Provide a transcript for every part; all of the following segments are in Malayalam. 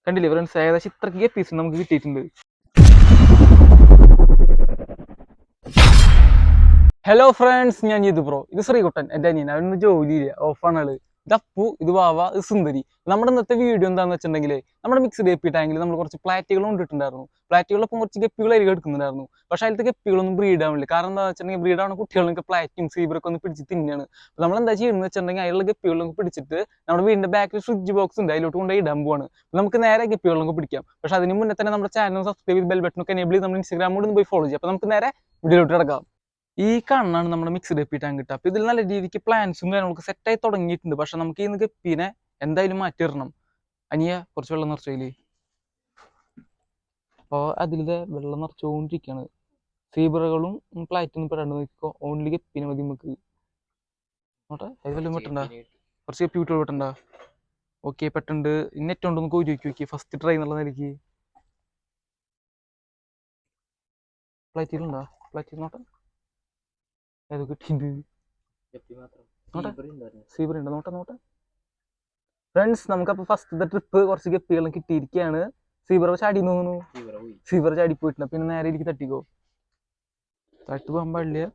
കണ്ടില്ലേ ഫ്രണ്ട്സ്, ഏകദേശം ഇത്രയ്ക്ക് ഗപ്പീസ് നമുക്ക് കിട്ടിയിട്ടുണ്ട്. ഹലോ ഫ്രണ്ട്സ്, ഞാൻ ചെയ്തു ബ്രോ. ഇത് ശ്രീകുട്ടൻ, എൻ്റെ അനിയൻ. അവനൊന്നും ജോലിയില്ല, ഓഫാണ് ആള്. ഇത് അപ്പു, ഇത് വാവ, ഇത് സുന്ദരി. നമ്മുടെ ഇന്നത്തെ വീഡിയോ എന്താണെന്ന് വെച്ചിട്ടുണ്ടെങ്കിൽ, നമ്മുടെ മിക്സ്ഡ് ഗപ്പി ടാങ്കിൽ നമ്മൾ കുറച്ച് പ്ലാറ്റുകൾ കൊണ്ടിട്ടുണ്ടായിരുന്നു. പ്ലാറ്റുകളൊപ്പം കുറച്ച് ഗപ്പികൾ അരികെ എടുക്കുന്നുണ്ടായിരുന്നു. പക്ഷേ അതിലത്തെ ഗപ്പികളൊന്നും ബ്രീഡ് ആവില്ല. കാരണം എന്താ വെച്ചിട്ടുണ്ടെങ്കിൽ, ബ്രീഡ് ആവുന്ന കുട്ടികളൊക്കെ പ്ലാറ്റും സീബറൊക്കെ ഒന്ന് പിടിച്ച് തിന്നാണ്. നമ്മൾ എന്താ ചെയ്യുന്നത് വെച്ചിട്ടുണ്ടെങ്കിൽ, അതിലുള്ള ഗപ്പികളൊക്കെ പിടിച്ചിട്ട് നമ്മുടെ വീടിന്റെ ബാക്കിൽ ഫ്രിഡ്ജ് ബോക്സ് ഉണ്ട്, അതിലോട്ട് കൊണ്ടുപോയി ഇടാൻ പോവാണ്. നമുക്ക് നേരെ ഗപ്പികളൊക്കെ പിടിക്കാം. പക്ഷേ അതിന് മുന്നേ തന്നെ നമ്മുടെ ചാനൽ സബ്സ്ക്രൈബ് ചെയ്ത് ബെൽ ബട്ടണൊക്കെ എനേബിൾ ചെയ്ത് നമ്മുടെ ഇൻസ്റ്റാഗ്രാമിൽ ഒന്ന് പോയി ഫോളോ ചെയ്യാം. അപ്പോൾ നമുക്ക് നേരെ വീഡിയോയിലോട്ട് കിടക്കാം. ഈ കണ്ണാണ് നമ്മുടെ മിക്സ്ഡ് ഗപ്പി ടാങ്ക് കിട്ടുക. അപ്പോൾ ഇതിൽ നല്ല രീതിക്ക് പ്ലാൻസും കാര്യങ്ങളൊക്കെ സെറ്റായി തുടങ്ങിയിട്ടുണ്ട്. പക്ഷെ നമുക്ക് ഈ ഗപ്പീനെ എന്തായാലും മാറ്റിയിടണം. അനിയ കുറച്ച് വെള്ളം നിറച്ചില്ലേ? അപ്പോൾ അതിലെ വെള്ളം നിറച്ചുകൊണ്ടിരിക്കുകയാണ്. സീബ്രകളും പ്ലാറ്റൊന്നും പെടാണ്ട് നോക്കിക്കോ. ഓൺലി ഗപ്പീനെ മതി നമുക്ക്. നോട്ടെ, അത് വല്ലതും പെട്ടണ്ട? കുറച്ച് ഗപ്പി വിട്ട് പെട്ടണ്ട? ഓക്കെ, പെട്ടുണ്ട്. നെറ്റ് ഉണ്ടോന്ന് കോരി നോക്കി ഫസ്റ്റ് ട്രൈ എന്നുള്ള നിലയ്ക്ക്. പ്ലാറ്റിലുണ്ടോ? പ്ലാറ്റിൽ നോട്ടെ, ഏത് കിട്ടിയിട്ടുണ്ട്? സീബ്ര ഉണ്ട്, നോട്ടെ. ഫ്രണ്ട്സ്, നമുക്കപ്പോൾ ഫസ്റ്റത്തെ ട്രിപ്പ് കുറച്ച് ഗപ്പികളും കിട്ടിയിരിക്കുകയാണ്. സീബ്ര ചാടി തോന്നുന്നു. സീബ്ര ചാടി പോയിട്ടുണ്ട്. പിന്നെ നേരെ ഇരിക്കും തട്ടിക്കോ. തട്ട് പോകാൻ പാടില്ല.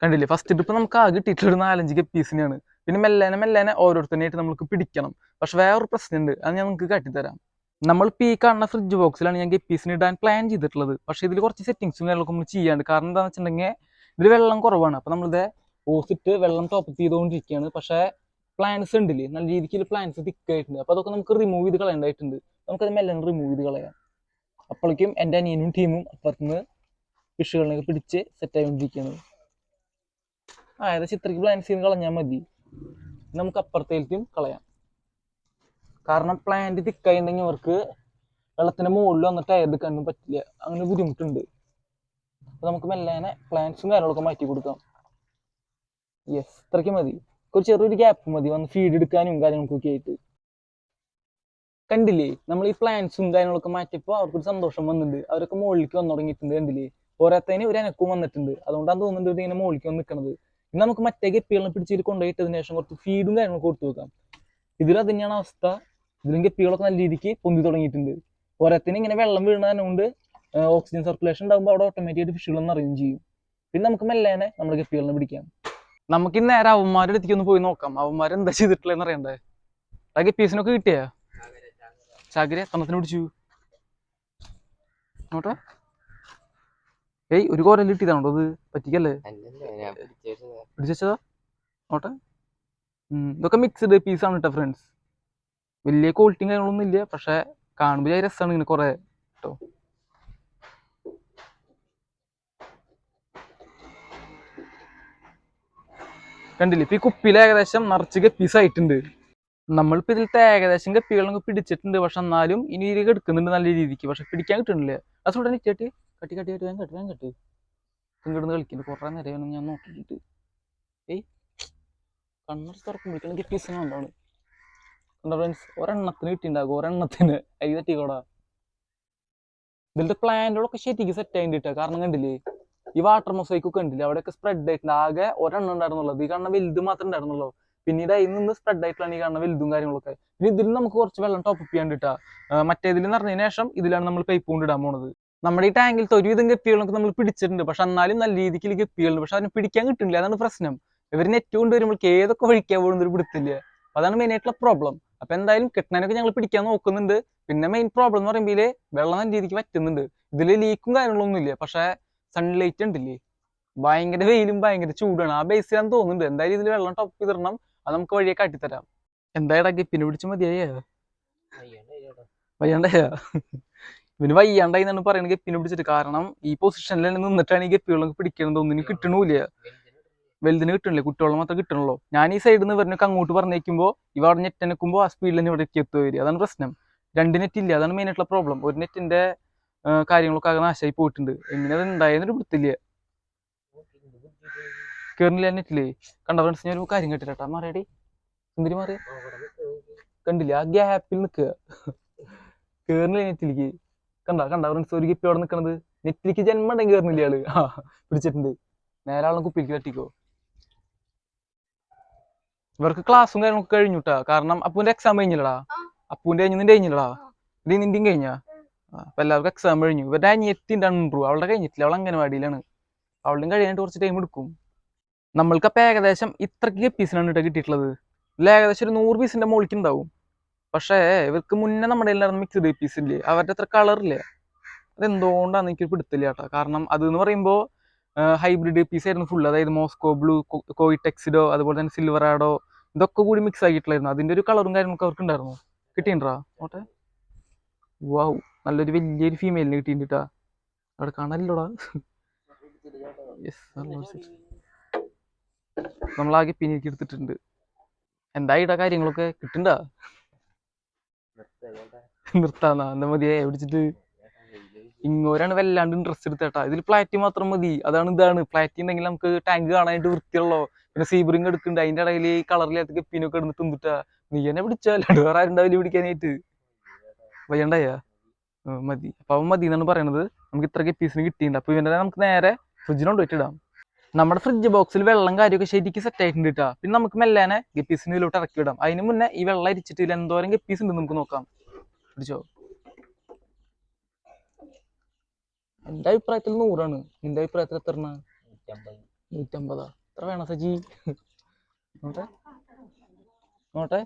കണ്ടില്ലേ, ഫസ്റ്റ് ട്രിപ്പ് നമുക്ക് ആകെ കിട്ടിയിട്ടുള്ള 4-5 ഗപ്പീസിനെയാണ്. പിന്നെ മെല്ലേനെ ഓരോരുത്തരായിട്ട് നമുക്ക് പിടിക്കണം. പക്ഷെ വേറൊരു പ്രശ്നമുണ്ട്, അത് ഞാൻ നിങ്ങൾക്ക് കാട്ടിത്തരാം. നമ്മളിപ്പോൾ ഈ കാണുന്ന ഫ്രിഡ്ജ് ബോക്സിലാണ് ഞാൻ ഗപ്പീസിന് ഇടാൻ പ്ലാൻ ചെയ്തിട്ടുള്ളത്. പക്ഷേ ഇതിൽ കുറച്ച് സെറ്റിങ്സും കാര്യങ്ങളൊക്കെ നമ്മൾ ചെയ്യാണ്ട്. കാരണം എന്താണെന്ന് വെച്ചിട്ടുണ്ടെങ്കിൽ, ഇതിൽ വെള്ളം കുറവാണ്. അപ്പോൾ നമ്മളിത് ഓസിട്ട് വെള്ളം ടോപ്പ് ചെയ്തുകൊണ്ടിരിക്കുകയാണ്. പക്ഷേ പ്ലാന്റ്സ് ഉണ്ടല്ലേ, നല്ല രീതിക്ക് പ്ലാന്റ്സ് തിക്കായിട്ടുണ്ട്. അപ്പോൾ അതൊക്കെ നമുക്ക് റിമൂവ് ചെയ്ത് കളയേണ്ടതായിട്ടുണ്ട്. നമുക്കത് മെല്ലെ റിമൂവ് ചെയ്ത് കളയാം. അപ്പോഴേക്കും എൻ്റെ അനിയനും ടീമും അപ്പുറത്തുനിന്ന് ഫിഷുകളിനൊക്കെ പിടിച്ച് സെറ്റായിക്കൊണ്ടിരിക്കുകയാണ്. ഏകദേശം ഇത്രയ്ക്ക് പ്ലാന്റ്സ് ചെയ്ത് കളഞ്ഞാൽ മതി. നമുക്ക് അപ്പുറത്തേക്കും കളയാം. കാരണം പ്ലാന്റ് തിക്കായിട്ടുണ്ടെങ്കിൽ അവർക്ക് വെള്ളത്തിന്റെ മുകളിൽ വന്നിട്ട് എടുക്കാനൊന്നും പറ്റില്ല. അങ്ങനെ ബുദ്ധിമുട്ടുണ്ട്. അപ്പൊ നമുക്ക് മെല്ലേനെ പ്ലാന്റ്സും കാര്യങ്ങളൊക്കെ മാറ്റി കൊടുക്കാം. യെസ്, ഇത്രയ്ക്ക് മതി. ഒരു ചെറിയൊരു ഗ്യാപ്പ് മതി വന്ന് ഫീഡ് എടുക്കാനും കാര്യങ്ങൾക്കൊക്കെ ആയിട്ട്. കണ്ടില്ലേ, നമ്മൾ ഈ പ്ലാന്റ്സും കാര്യങ്ങളൊക്കെ മാറ്റിയപ്പോൾ അവർക്കൊരു സന്തോഷം വന്നിട്ടുണ്ട്. അവരൊക്കെ മുകളിലേക്ക് വന്നു തുടങ്ങിയിട്ടുണ്ട്. കണ്ടില്ലേ, പോരാത്തതിന് ഒരു അനക്കവും വന്നിട്ടുണ്ട്. അതുകൊണ്ടാണ് തോന്നുന്നുണ്ട് ഇതിങ്ങനെ മുകളിലേക്ക് വന്ന് നിൽക്കുന്നത്. ഇന്ന് നമുക്ക് മറ്റേ ഗപ്പികളെ പിടിച്ചിട്ട് കൊണ്ടുപോയിട്ടതിന് ശേഷം കുറച്ച് ഫീഡും കാര്യങ്ങളൊക്കെ കൊടുത്തു വെക്കാം. ഇതിലത് തന്നെയാണ് അവസ്ഥ. ഇതിലും ഗപ്പികളൊക്കെ നല്ല രീതിക്ക് പൊന്തി തുടങ്ങിയിട്ടുണ്ട്. പോരാത്തിന് ഇങ്ങനെ വെള്ളം വീഴുന്നതുകൊണ്ട് ഓക്സിജൻ സർക്കുലേഷൻ ഉണ്ടാകുമ്പോൾ അവിടെ ഓട്ടോമാറ്റിക്കായിട്ട് ഫിഷുകളൊന്നും അറിയുകയും ചെയ്യും. പിന്നെ നമുക്ക് മെല്ലേനെ നമ്മുടെ ഗപ്പികളെ പിടിക്കാം. നമുക്ക് ഇന്ന് നേരെ അവന്മാരുടെ അടുത്തേക്ക് ഒന്ന് പോയി നോക്കാം. അവന്മാർ എന്താ ചെയ്തിട്ടുള്ളതെന്ന് അറിയണ്ടേ. ആ ഗപ്പീസിനൊക്കെ കിട്ടിയാ ചാകര തണത്തിന് പിടിച്ചു നോട്ടെ. ഏയ്, ഒരു കോരല് കിട്ടിയതാണോ അത്? പറ്റിക്കല്ലേ, പിടിച്ചതാ നോട്ടെ. ഇതൊക്കെ മിക്സ്ഡ് പീസാണ് കേട്ടോ ഫ്രണ്ട്സ്. വലിയ ക്വാളിറ്റിയും കാര്യങ്ങളൊന്നും ഇല്ല. പക്ഷെ കാണുമ്പോൾ രസമാണ് ഇങ്ങനെ കുറെ കേട്ടോ. കണ്ടില്ലേ, ഇപ്പൊ ഈ കുപ്പിയിൽ ഏകദേശം നിറച്ച് ഗപ്പീസ് ആയിട്ടുണ്ട്. നമ്മളിപ്പോ ഇതിലത്തെ ഏകദേശം ഗപ്പികളൊക്കെ പിടിച്ചിട്ടുണ്ട്. പക്ഷെ എന്നാലും ഇനി ഇതിലേക്ക് എടുക്കുന്നുണ്ട് നല്ല രീതിക്ക്. പക്ഷെ പിടിക്കാൻ കിട്ടുന്നില്ല. അത് ഉടനെ ഇട്ടിട്ട് കട്ടി വേഗം കെട്ട് ഇങ്ങോട്ട് കളിക്കുന്നുണ്ട്. കുറെ നേരം ഞാൻ നോക്കിയിട്ട് ഏയ് കണ്ണടച്ച് തുറക്കുമ്പോഴേക്കും ഗപ്പീസ് ഉണ്ടാണ്. എന്താ ഫ്രണ്ട്സ്, ഒരെണ്ണത്തിന് കിട്ടിയിട്ടുണ്ടാകും. ഒരെണ്ണത്തിന് അരി തട്ടിക്കോടാ. ഇതിലത്തെ പ്ലാന്റുകളൊക്കെ ശരിക്കും സെറ്റ് ആയിട്ടാ. കാരണം കണ്ടില്ലേ, ഈ വാട്ടർ മൊസൈക്കൊക്കെ ഉണ്ടല്ലേ, അവിടെയൊക്കെ സ്പ്രെഡ് ആയിട്ടുണ്ട്. ആകെ ഒരെണ്ണം ഉണ്ടായിരുന്നുള്ളത്. ഈ കാണുന്ന വലുത് മാത്രമേ ഉണ്ടായിരുന്നുള്ളൂ. പിന്നീട് അതിൽ നിന്ന് സ്പ്രെഡ് ആയിട്ടുള്ള ഈ കാണുന്ന വലുതും കാര്യങ്ങളൊക്കെ. പിന്നെ ഇതിൽ നമുക്ക് കുറച്ച് വെള്ളം ടോപ്പ് ചെയ്യാണ്ട് കിട്ടാ. മറ്റേതിൽ നിറഞ്ഞതിന് ശേഷം ഇതിലാണ് നമ്മൾ പൈപ്പ് കൊണ്ട് ഇടാൻ പോണത്. നമ്മുടെ ഈ ടാങ്കിലത്തെ ഒരുവിധം ഗപ്പികളൊക്കെ നമ്മൾ പിടിച്ചിട്ടുണ്ട്. പക്ഷെ എന്നാലും നല്ല രീതിക്ക് ഗപ്പികളുണ്ട്. പക്ഷെ അതിന് പിടിക്കാൻ കിട്ടുന്നില്ല. അതാണ് പ്രശ്നം. ഇവർ നെറ്റ് കൊണ്ട് വരുമ്പോൾ ഏതൊക്കെ വഴിക്കാൻ പോകുന്നൊരു പിടുത്തില്ല. അതാണ് മെയിൻ ആയിട്ടുള്ള പ്രോബ്ലം. അപ്പൊ എന്തായാലും കിട്ടണനൊക്കെ ഞങ്ങൾ പിടിക്കാൻ നോക്കുന്നുണ്ട്. പിന്നെ മെയിൻ പ്രോബ്ലം എന്ന് പറയുമ്പോൾ വെള്ളം നല്ല രീതിക്ക് വറ്റുന്നുണ്ട്. ഇതിൽ ലീക്കും കാര്യങ്ങളൊന്നും ഇല്ല. പക്ഷെ സൺലൈറ്റ് ഉണ്ടില്ലേ, ഭയങ്കര വെയിലും ഭയങ്കര ചൂടാണ്. ആ ബേസിലാന്ന് തോന്നുന്നുണ്ട്. എന്തായാലും ഇതിൽ വെള്ളം ടോപ്പ് ചെയ്തിടണം. അത് നമുക്ക് വഴിയെ കാട്ടിത്തരാം. എന്തായാലും ഗപ്പിനെ പിടിച്ച് മതിയായ വയ്യാണ്ടായ ഇവന് വയ്യാണ്ടായി എന്നാണ് പറയുന്നത് ഗപ്പിനെ പിടിച്ചിട്ട്. കാരണം ഈ പൊസിഷനിൽ തന്നെ നിന്നിട്ടാണ് ഈ ഗപ്പികളൊക്കെ പിടിക്കണത്. ഒന്നിനും കിട്ടണില്ല. വലുതിന് കിട്ടണില്ലേ, കുട്ടികളെ മാത്രമേ കിട്ടണുള്ളൂ. ഞാൻ ഈ സൈഡിൽ നിന്ന് ഇവരനൊക്കെ അങ്ങോട്ട് പറഞ്ഞേക്കുമ്പോൾ ഇവ അവിടെ നെറ്റ് നിൽക്കുമ്പോൾ ആ സ്പീഡിൽ തന്നെ ഇവിടെ എത്തുക വരിക. അതാണ് പ്രശ്നം. 2 നെറ്റ് ഇല്ല. അതാണ് മെയിൻ ആയിട്ടുള്ള പ്രോബ്ലം. ഒരു നെറ്റിന്റെ കാര്യങ്ങളൊക്കെ ആകെ നാശമായി പോയിട്ടുണ്ട്. എങ്ങനെ അത് ഉണ്ടായെന്നൊരു വൃത്തില്ല. കേറില്ല നെറ്റില്. കണ്ട ഫ്രണ്ട്സ്, ഞാൻ ഒരു കാര്യം കേട്ടിട്ടാ. മാറിയാടി സുന്ദരി മാറിയ കണ്ടില്ല, ആ ഗ്യാപ്പിൽ നിൽക്കുക. കേറില്ല നെറ്റിലേക്ക്. കണ്ട ഫ്രണ്ട്സ്, ഒരു ഗപ്പി അവിടെ നിൽക്കണത്. നെറ്റിലേക്ക് ജന്മം ഉണ്ടെങ്കിൽ കേറുന്നില്ല ആള്. പിടിച്ചിട്ടുണ്ട്. നേരെ ആളും കുപ്പിലേക്ക് തട്ടിക്കോ. ഇവർക്ക് ക്ലാസ്സും കാര്യങ്ങളൊക്കെ കഴിഞ്ഞുട്ടാ. കാരണം അപ്പൂന്റെ എക്സാം കഴിഞ്ഞില്ലടാ. അപ്പൂന്റെ കഴിഞ്ഞ് നിന്റെ കഴിഞ്ഞില്ലടാ, ഇത് നിന്റെയും കഴിഞ്ഞാ. അപ്പൊ എല്ലാവർക്കും എക്സാം കഴിഞ്ഞു. ഇവരുടെ അനിയത്തിൻ്റെ അൺട്രൂ, അവളുടെ കഴിഞ്ഞിട്ടില്ല, അവൾ അംഗനവാടിയിലാണ്. അവളുടെയും കഴിയാനായിട്ട് കുറച്ച് ടൈം എടുക്കും. നമ്മൾക്കപ്പോൾ ഏകദേശം ഇത്രയ്ക്ക് ഗപ്പീസിനാണ് കേട്ടോ കിട്ടിയിട്ടുള്ളത്. ഇതിൽ ഏകദേശം ഒരു 100 പീസിന്റെ മുകളിലേക്ക് ഉണ്ടാവും. പക്ഷേ ഇവർക്ക് മുന്നേ നമ്മുടെ എല്ലാവരും മിക്സ്ഡ് ഗപ്പീസ് ഇല്ലേ, അവരുടെ അത്ര കളറില്ല. അതെന്തുകൊണ്ടാണ് എനിക്ക് പിടുത്തില്ല കേട്ടോ. കാരണം അത് എന്ന് പറയുമ്പോൾ ഹൈബ്രിഡ് ഗപ്പീസ് ആയിരുന്നു ഫുൾ. അതായത് മോസ്കോ ബ്ലൂ, കോയിടെക്സിഡോ, അതുപോലെ തന്നെ സിൽവറാഡോ, ഇതൊക്കെ കൂടി മിക്സ് ആക്കിയിട്ടുണ്ടായിരുന്നു. അതിന്റെ ഒരു കളറും കാര്യങ്ങളൊക്കെ അവർക്ക് ഉണ്ടായിരുന്നു. കിട്ടിയിട്ടുണ്ടാ ഓട്ടെ? വാവ്, നല്ലൊരു വലിയൊരു ഫീമെയിലിന് കിട്ടിയിട്ടാ. അവിടെ കാണാനില്ലോടാ. നമ്മളാകെ പിന്നീക്ക് എടുത്തിട്ടുണ്ട്. എന്തായിട്ടാ കാര്യങ്ങളൊക്കെ കിട്ടണ്ടാ? നിർത്താന്നാ എന്താ മതിയെ പിടിച്ചിട്ട്. ഇങ്ങോരാണ് വല്ലാണ്ട് ഇൻട്രസ്റ്റ് എടുത്തേട്ടാ. ഇതിൽ പ്ലാറ്റി മാത്രം മതി. ഇതാണ് പ്ലാറ്റി ഉണ്ടെങ്കിൽ നമുക്ക് ടാങ്ക് കാണാനായിട്ട് വൃത്തിയുള്ളോ. പിന്നെ സീബ്രിങ് എടുക്കുന്നുണ്ട്, അതിന്റെ ഇടയിൽ കളറില്ലാത്ത ഗപ്പീനൊക്കെ എടുത്ത് തിന്നിട്ടാ. നീ എന്നെ പിടിച്ചാൽ വേറെ ആരുണ്ടാവില്ല പിടിക്കാനായിട്ട്. വയ്യണ്ടായ മതി. അപ്പൊ അവൻ മതി എന്നാണ് പറയണത്. നമുക്ക് ഇത്ര ഗപ്പീസിന് കിട്ടിയിട്ടുണ്ട്. അപ്പൊ ഇവനെ നമുക്ക് നേരെ ഫ്രിഡ്ജിനോട് വെച്ചിടാം. നമ്മുടെ ഫ്രിഡ്ജ് ബോക്സിൽ വെള്ളം കാര്യമൊക്കെ ശരിക്ക് സെറ്റ് ആയിട്ടുണ്ട് കേട്ടോ. പിന്നെ നമുക്ക് മെല്ലാനെ ഗപ്പീസിന് ഇതിലോട്ട് ഇറക്കി വിടാം. അതിന് മുന്നേ ഈ വെള്ളം അരിച്ചിട്ട് ഇതിൽ എന്തോരം ഗപ്പീസ് ഉണ്ട് നമുക്ക് നോക്കാം. പിടിച്ചോ. എന്റെ അഭിപ്രായത്തിൽ 100ആണ്. നിന്റെ അഭിപ്രായത്തിൽ എത്ര? 150. എത്ര വേണം സജി? നോട്ടെ നോട്ടെ.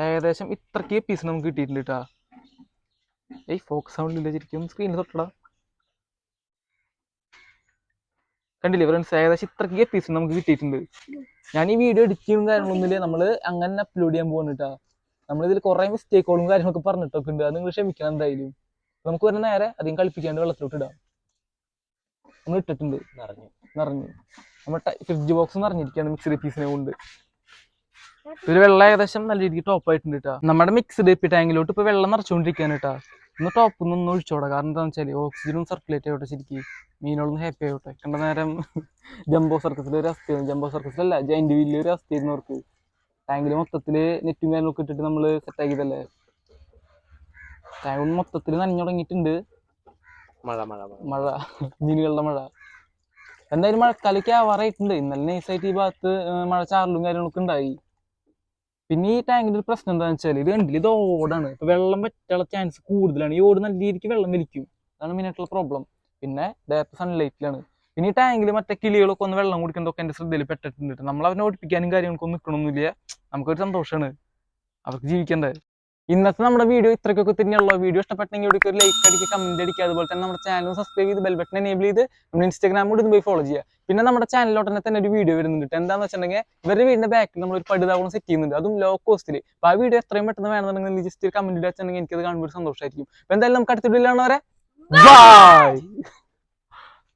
ഏകദേശം ഇത്രക്ക് പീസ് നമുക്ക് കിട്ടിയിട്ടുണ്ട് കേട്ടാ. ഫോക്കസ് സൗണ്ടില്ല ശരിക്കും, സ്ക്രീനിൽ തൊട്ടടാ. കണ്ടില്ലേ ഫ്രണ്ട്സ്, ഏകദേശം ഇത്രക്ക് പീസ് നമുക്ക് കിട്ടിയിട്ടുണ്ട്. ഞാൻ ഈ വീഡിയോ എഡിറ്റ് ചെയ്യുന്ന കാര്യങ്ങളൊന്നുമില്ല, നമ്മൾ അങ്ങനെ അപ്ലോഡ് ചെയ്യാൻ പോകുന്നു കേട്ടാ. നമ്മളിതിൽ കുറേ മിസ്റ്റേക്കുകളും കാര്യങ്ങളൊക്കെ പറഞ്ഞിട്ടൊക്കെ ഉണ്ട്. അത് നിങ്ങൾ ക്ഷമിക്കണം എന്തായാലും. നമുക്ക് വരുന്ന നേരെ അധികം കളിപ്പിക്കാണ്ട് വെള്ളത്തിലോട്ട് ഇടാം. നമ്മൾ ഇട്ടിട്ടുണ്ട്, നിറഞ്ഞു. നമ്മുടെ ഫ്രിഡ്ജ് ബോക്സ് നിറഞ്ഞിരിക്കുകയാണ് മിക്സ്ഡ് പീസിനെ കൊണ്ട്. ഒരു വെള്ളം ഏകദേശം നല്ല രീതിക്ക് ടോപ്പ് ആയിട്ടുണ്ട് കേട്ടോ. നമ്മുടെ മിക്സ്ഡ് ഗപ്പി ടാങ്കിലോട്ട് ഇപ്പൊ വെള്ളം നിറച്ചുകൊണ്ടിരിക്കുകയാണ് കേട്ടോ. ഒന്ന് ടോപ്പ് ഒന്ന് ഒഴിച്ചോടാ. കാരണം എന്താണെന്ന് വെച്ചാൽ ഓക്സിജനും സർക്കുലേറ്റ് ആയിട്ടെ ശരിക്കും മീനുകളൊന്നും ഹാപ്പി ആയിട്ടെ. കണ്ട നേരം ജംബോ സർക്കസിലെ ഒരു അവസ്ഥയായിരുന്നു. ജംബോ സർക്കസിലല്ല, ജൈന്റ് വീലിലെ ഒരു അവസ്ഥയായിരുന്നു അവർക്ക്. ടാങ്കിൽ മൊത്തത്തില് നെറ്റും കാര്യങ്ങളൊക്കെ ഇട്ടിട്ട് നമ്മള് സെറ്റാക്കിയതല്ലേ. ടാങ്ക് മൊത്തത്തിൽ നനഞ്ഞു തുടങ്ങിയിട്ടുണ്ട്. മഴ മീനുകളുടെ മഴ. എന്തായാലും മഴക്കാലൊക്കെ ആവാറായിട്ടുണ്ട്. ഇന്നലെ നൈസായിട്ട് ഈ ഭാഗത്ത് മഴ ചാറലും കാര്യങ്ങളൊക്കെ ഉണ്ടായി. പിന്നെ ഈ ടാങ്കിന്റെ ഒരു പ്രശ്നം എന്താണെന്ന് വെച്ചാൽ ഇത് കണ്ടില്ല, ഇത് ഓടാണ്. ഇപ്പൊ വെള്ളം പറ്റാനുള്ള ചാൻസ് കൂടുതലാണ്. ഈ ഓട് നല്ല രീതിക്ക് വെള്ളം വലിക്കും. അതാണ് മെയിനായിട്ടുള്ള പ്രോബ്ലം. പിന്നെ ഡയറക്റ്റ് സൺലൈറ്റിലാണ്. പിന്നെ ഈ ടാങ്കിൽ മറ്റേ കിളികളൊക്കെ ഒന്ന് വെള്ളം കുടിക്കുന്നതൊക്കെ എന്റെ ശ്രദ്ധയിൽ പെട്ടിട്ടുണ്ട്. നമ്മൾ അവനെ ഓടിപ്പിക്കാനും കാര്യങ്ങൾക്കൊന്നും നിൽക്കണമെന്നില്ല. നമുക്കൊരു സന്തോഷമാണ്, അവർക്ക് ജീവിക്കണ്ടേ. ഇന്നത്തെ നമ്മുടെ വീഡിയോ ഇത്രയ്ക്കൊക്കെ തന്നെയുള്ള. വീഡിയോ ഇഷ്ടപ്പെട്ടെങ്കിൽ ഒരു ലൈക്ക് അടിക്കുക, കമന്റ് അടിക്കുക. അതുപോലെ തന്നെ നമ്മുടെ ചാനൽ സബ്സ്ക്രൈബ് ചെയ്ത് ബെൽ ബട്ടൺ എനേബിൾ ചെയ്ത് നമ്മുടെ ഇൻസ്റ്റാഗ്രാം കൂടി പോയി ഫോളോ ചെയ്യുക. പിന്നെ നമ്മുടെ ചാനലിലോട്ട് തന്നെ ഒരു വീഡിയോ വരുന്നുണ്ട്. എന്താണെന്ന് വെച്ചിട്ടുണ്ടെങ്കിൽ ഇവരുടെ വീടിന്റെ ബാക്കിൽ നമ്മൾ ഒരു പടുതാവളം സെറ്റ് ചെയ്യുന്നുണ്ട്, അതും ലോ കോസ്റ്റിൽ. അപ്പോൾ ആ വീഡിയോ എത്രയും പെട്ടെന്ന് വേണമെന്നുണ്ടെങ്കിൽ ജസ്റ്റ് ഒരു കമന്റ് വെച്ചിട്ടുണ്ടെങ്കിൽ എനിക്കത് കാണുമ്പോൾ ഒരു സന്തോഷമായിരിക്കും. അപ്പോൾ എന്തായാലും നമുക്ക് അടുത്ത വീഡിയോയിലാണ് വരെ. ബൈ.